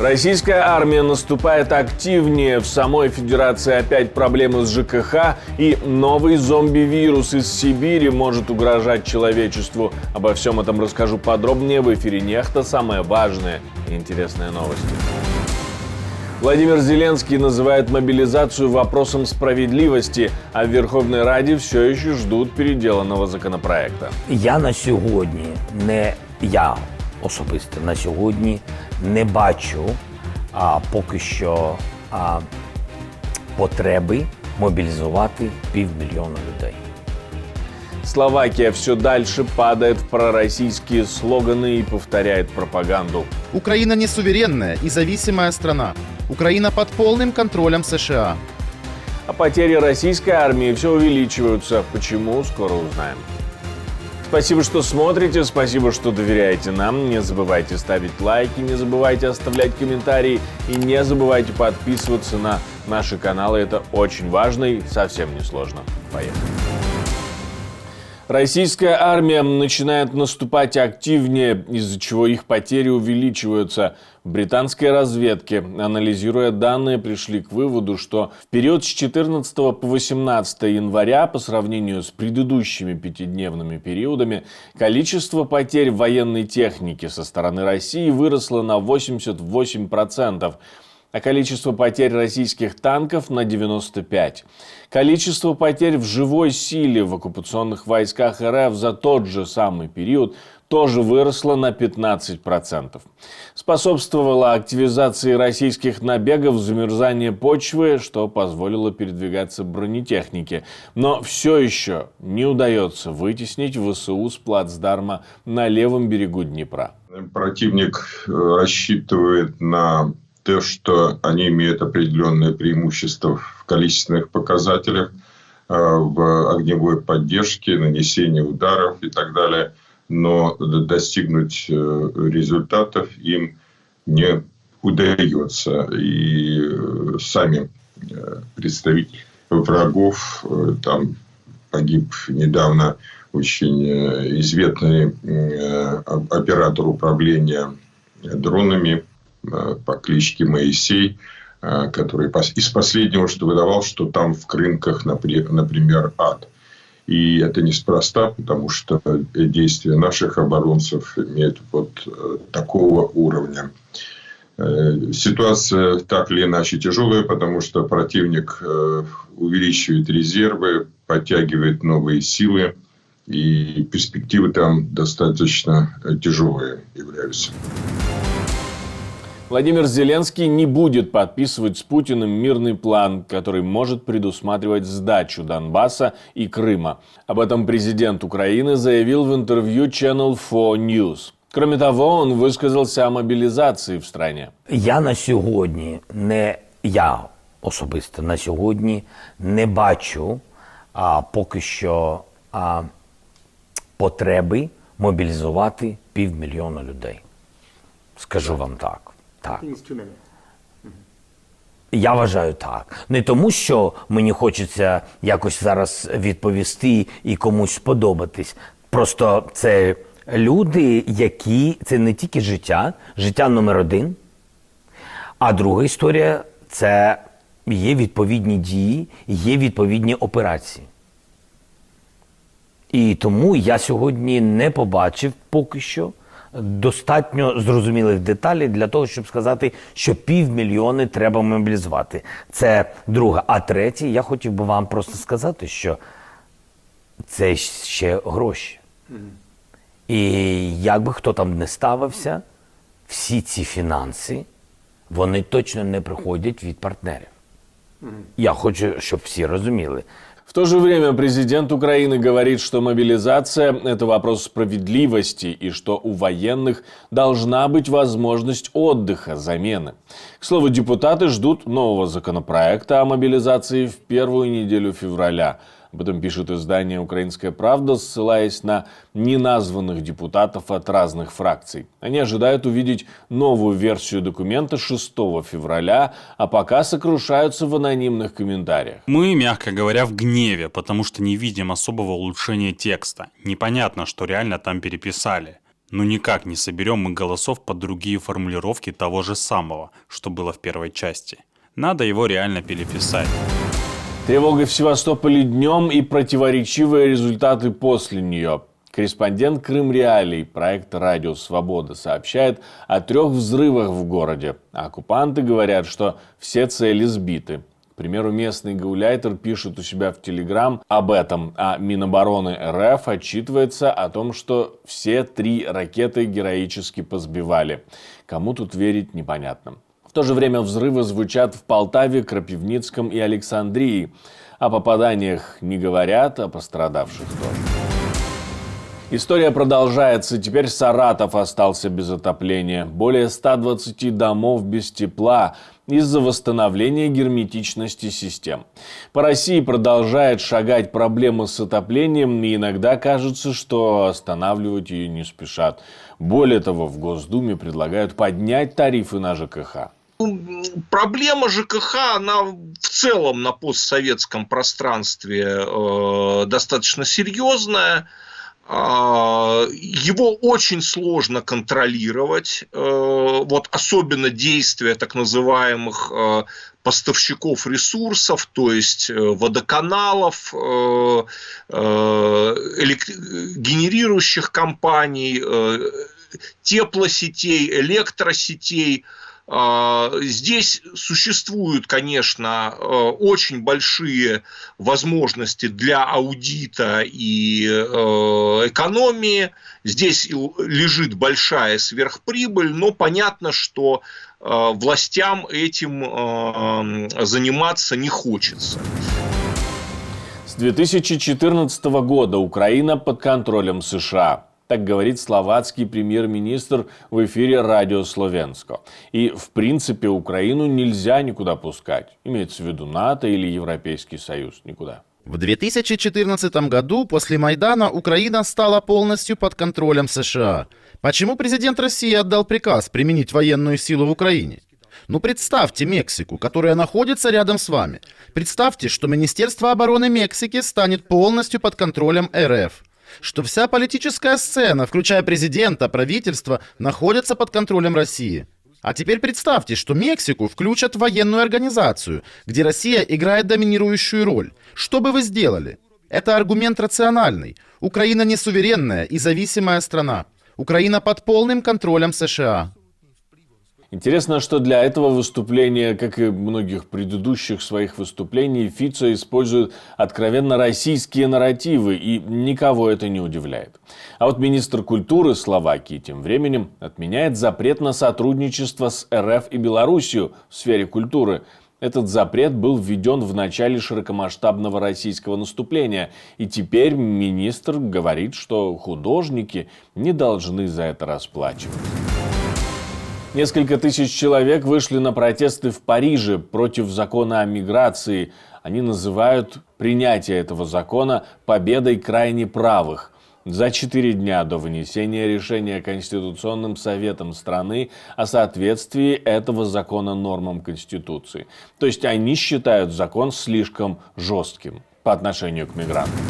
Российская армия наступает активнее, в самой Федерации опять проблемы с ЖКХ и новый зомби-вирус из Сибири может угрожать человечеству. Обо всем этом расскажу подробнее в эфире «Нехта». Самые важные и интересные новости. Владимир Зеленский называет мобилизацию вопросом справедливости, а в Верховной Раде все еще ждут переделанного законопроекта. Я особисто на сьогодні не бачу поки що потреби мобілізувати 500 000 людей. Словакия все дальше падает в пророссийские слоганы и повторяет пропаганду. Украина не суверенная и зависимая страна. Украина под полным контролем США. А потери российской армии все увеличиваются. Почему? Скоро узнаем. Спасибо, что смотрите, спасибо, что доверяете нам. Не забывайте ставить лайки, не забывайте оставлять комментарии и не забывайте подписываться на наши каналы. Это очень важно и совсем не сложно. Поехали. Российская армия начинает наступать активнее, из-за чего их потери увеличиваются. В британской разведке, анализируя данные, пришли к выводу, что в период с 14 по 18 января по сравнению с предыдущими пятидневными периодами количество потерь военной техники со стороны России выросло на 88%. А количество потерь российских танков на 95%. Количество потерь в живой силе в оккупационных войсках РФ за тот же самый период тоже выросло на 15%. Способствовало активизации российских набегов, замерзание почвы, что позволило передвигаться бронетехнике. Но все еще не удается вытеснить ВСУ с плацдарма на левом берегу Днепра. Противник рассчитывает на то, что они имеют определенное преимущество в количественных показателях, в огневой поддержке, нанесении ударов и так далее. Но достигнуть результатов им не удается. И сами представители врагов, там погиб недавно очень известный оператор управления дронами по кличке Моисей, который из последнего, что выдавал, что там в Крынках, например, ад. И это неспроста, потому что действия наших оборонцев имеют вот такого уровня. Ситуация так или иначе тяжелая, потому что противник увеличивает резервы, подтягивает новые силы, и перспективы там достаточно тяжелые являются. Владимир Зеленский не будет подписывать с Путиным мирный план, который может предусматривать сдачу Донбасса и Крыма. Об этом президент Украины заявил в интервью Channel 4 News. Кроме того, он высказался о мобилизации в стране. Я особисто на сьогодні не бачу поки що потреби мобілізувати 500 000 людей. Скажу вам так. Так. Я вважаю так. Не тому, що мені хочеться якось зараз відповісти і комусь сподобатись. Просто це люди, які... Це не тільки життя номер один. А друга історія – це є відповідні дії, є відповідні операції. І тому я сьогодні не побачив поки що достатньо зрозумілих деталей для того, щоб сказати, що 500 000 треба мобілізувати. Це друге. А третє, я хотів би вам просто сказати, що це ще гроші. І як би хто там не ставився, всі ці фінанси, вони точно не приходять від партнерів. Я хочу, щоб всі розуміли. В то же время президент Украины говорит, что мобилизация – это вопрос справедливости и что у военных должна быть возможность отдыха, замены. К слову, депутаты ждут нового законопроекта о мобилизации в первую неделю февраля. Об этом пишет издание «Украинская правда», ссылаясь на неназванных депутатов от разных фракций. Они ожидают увидеть новую версию документа 6 февраля, а пока сокрушаются в анонимных комментариях. Мы, мягко говоря, в гневе, потому что не видим особого улучшения текста. Непонятно, что реально там переписали. Но никак не соберем мы голосов под другие формулировки того же самого, что было в первой части. Надо его реально переписать. Тревога в Севастополе днем и противоречивые результаты после нее. Корреспондент Крым Реалий проекта «Радио Свобода» сообщает о 3 взрывах в городе. Оккупанты говорят, что все цели сбиты. К примеру, местный гауляйтер пишет у себя в Телеграм об этом, а Минобороны РФ отчитывается о том, что все 3 ракеты героически позбивали. Кому тут верить, непонятно. В то же время взрывы звучат в Полтаве, Крапивницком и Александрии. О попаданиях не говорят, о пострадавших тоже. История продолжается. Теперь Саратов остался без отопления. Более 120 домов без тепла из-за восстановления герметичности систем. По России продолжает шагать проблема с отоплением, и иногда кажется, что останавливать ее не спешат. Более того, в Госдуме предлагают поднять тарифы на ЖКХ. Проблема ЖКХ, она в целом на постсоветском пространстве достаточно серьезная. Его очень сложно контролировать, вот особенно действия так называемых поставщиков ресурсов, то есть водоканалов, генерирующих компаний, теплосетей, электросетей. Здесь существуют, конечно, очень большие возможности для аудита и экономии. Здесь лежит большая сверхприбыль, но понятно, что властям этим заниматься не хочется. С 2014 года Украина под контролем США. Так говорит словацкий премьер-министр в эфире «Радио Словенско». И, в принципе, Украину нельзя никуда пускать. Имеется в виду НАТО или Европейский Союз. Никуда. В 2014 году после Майдана Украина стала полностью под контролем США. Почему президент России отдал приказ применить военную силу в Украине? Ну, представьте Мексику, которая находится рядом с вами. Представьте, что Министерство обороны Мексики станет полностью под контролем РФ. Что вся политическая сцена, включая президента, правительство, находится под контролем России. А теперь представьте, что Мексику включат в военную организацию, где Россия играет доминирующую роль. Что бы вы сделали? Это аргумент рациональный. Украина не суверенная и зависимая страна. Украина под полным контролем США. Интересно, что для этого выступления, как и многих предыдущих своих выступлений, Фицо использует откровенно российские нарративы, и никого это не удивляет. А вот министр культуры Словакии тем временем отменяет запрет на сотрудничество с РФ и Белоруссией в сфере культуры. Этот запрет был введен в начале широкомасштабного российского наступления, и теперь министр говорит, что художники не должны за это расплачивать. Несколько тысяч человек вышли на протесты в Париже против закона о миграции. Они называют принятие этого закона победой крайне правых. За 4 дня до вынесения решения Конституционным советом страны о соответствии этого закона нормам Конституции. То есть они считают закон слишком жестким по отношению к мигрантам.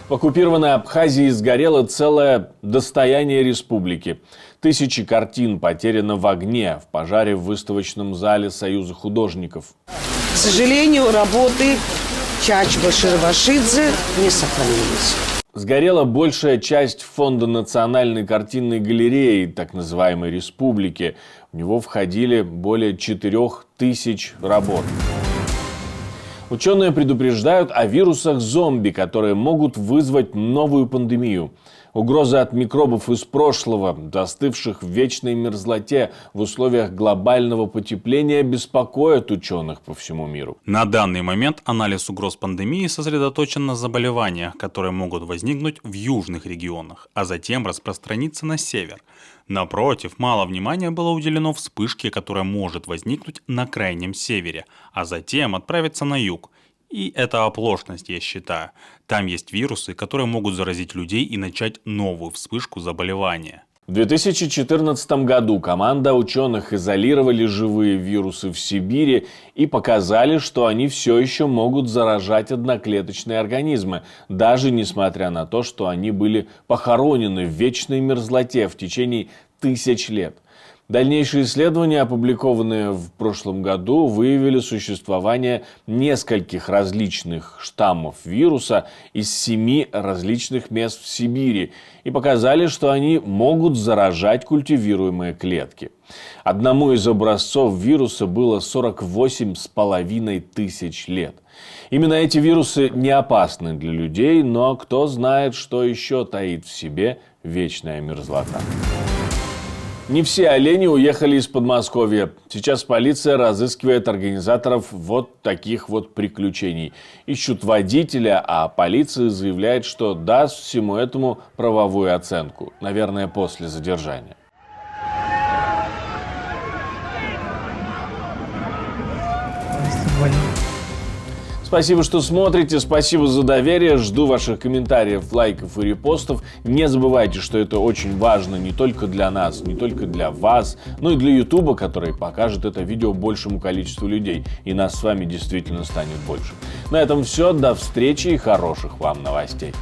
В оккупированной Абхазии сгорело целое достояние республики. Тысячи картин потеряно в огне в пожаре в выставочном зале Союза художников. К сожалению, работы Чачба-Ширвашидзе не сохранились. Сгорела большая часть фонда Национальной картинной галереи, так называемой республики. В него входили более 4000 работ. Ученые предупреждают о вирусах зомби, которые могут вызвать новую пандемию. Угрозы от микробов из прошлого, застывших в вечной мерзлоте в условиях глобального потепления, беспокоят ученых по всему миру. На данный момент анализ угроз пандемии сосредоточен на заболеваниях, которые могут возникнуть в южных регионах, а затем распространиться на север. Напротив, мало внимания было уделено вспышке, которая может возникнуть на крайнем севере, а затем отправиться на юг. И это оплошность, я считаю. Там есть вирусы, которые могут заразить людей и начать новую вспышку заболевания. В 2014 году команда ученых изолировали живые вирусы в Сибири и показали, что они все еще могут заражать одноклеточные организмы, даже несмотря на то, что они были похоронены в вечной мерзлоте в течение тысяч лет. Дальнейшие исследования, опубликованные в прошлом году, выявили существование нескольких различных штаммов вируса из 7 различных мест в Сибири и показали, что они могут заражать культивируемые клетки. Одному из образцов вируса было 48,5 тысяч лет. Именно эти вирусы не опасны для людей, но кто знает, что еще таит в себе вечная мерзлота. Не все олени уехали из Подмосковья. Сейчас полиция разыскивает организаторов вот таких вот приключений. Ищут водителя, а полиция заявляет, что даст всему этому правовую оценку. Наверное, после задержания. Спасибо, что смотрите, спасибо за доверие, жду ваших комментариев, лайков и репостов. Не забывайте, что это очень важно не только для нас, не только для вас, но и для Ютуба, который покажет это видео большему количеству людей. И нас с вами действительно станет больше. На этом все, до встречи и хороших вам новостей.